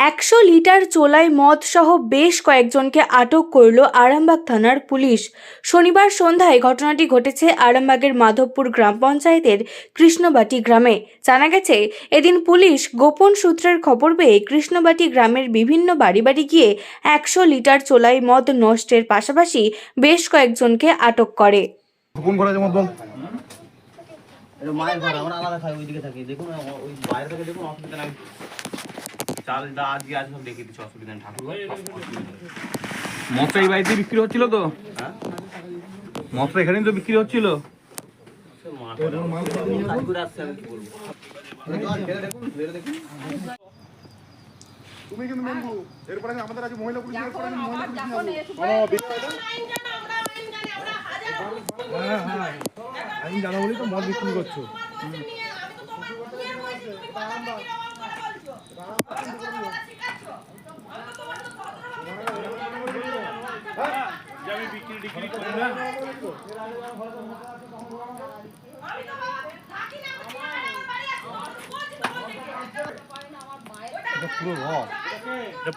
100 litre চোলাই মদ সহ বেশ কয়েকজনকে আটক করল আরামবাগ থানার পুলিশ। শনিবার সন্ধ্যায় ঘটনাটি ঘটেছে আরামবাগের মাধবপুর গ্রাম পঞ্চায়েতের কৃষ্ণবাটি গ্রামে। জানা গেছে, এদিন পুলিশ গোপন সূত্রের খবর পেয়ে কৃষ্ণবাটি গ্রামের বিভিন্ন বাড়ি বাড়ি গিয়ে 100 লিটার চোলাই মদ নষ্টের পাশাপাশি বেশ কয়েকজনকে আটক করে। মায়ের ঘর আমরা আলাদা খাই, ওইদিকে থাকি। দেখুন ওই বাইরে থেকে দেখুন, অসুবিধা নাই। চাল ডাল আজকে সব দেখে দিচ্ছি, অসুবিধা নেই। ঠাকুর মশলা এই বাড়িতে বিক্রি হচ্ছিল তো? হ্যাঁ, মশলা এখানেই তো বিক্রি হচ্ছিল। কাজ করে আসছে, আমি কি বলবো। দেখুন দেখুন, তুমি কিন্তু মেম্বু এরপরে আমাদের আছে মহিলা পুলিশ, এরপরে মহিলা পুলিশ আইন জানা বলি তো মদ বিক্রি করছো। আমি বিক্রি টিক্রি করি না।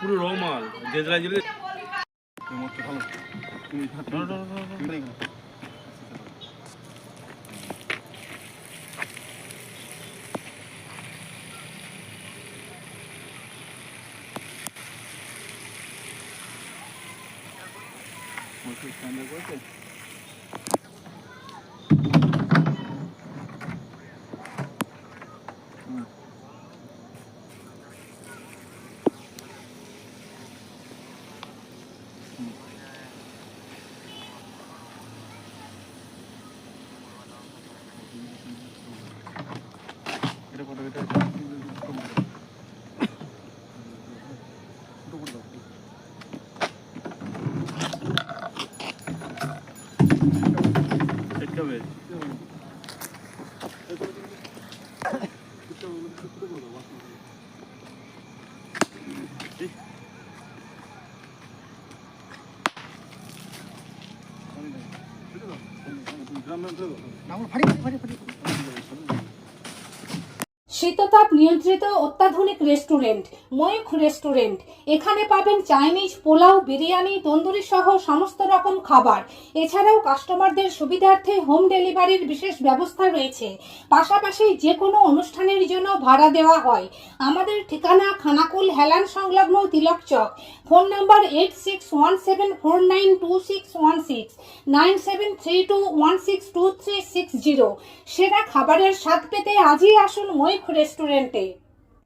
পুরো র মাল জেজরা জেলে শীততাপ নিয়ন্ত্রিত অত্যাধুনিক রেস্টুরেন্ট ময়ূখ রেস্টুরেন্ট। এখানে পাবেন চাইনিজ, পোলাও, বিরিয়ানি, তন্দুরি সহ সমস্ত রকম খাবার। এছাড়াও কাস্টমারদের সুবিধার্থে হোম ডেলিভারির বিশেষ ব্যবস্থা রয়েছে। পাশাপাশি যে কোনো অনুষ্ঠানের জন্য ভাড়া দেওয়া হয়। আমাদের ঠিকানা খানাকুল হেলান সংলগ্ন তিলক চক। Phone number 8617492616 9732162360। সেরা খাবারের স্বাদ পেতে আজই আসুন ময়ূখ রেস্টুরেন্টে।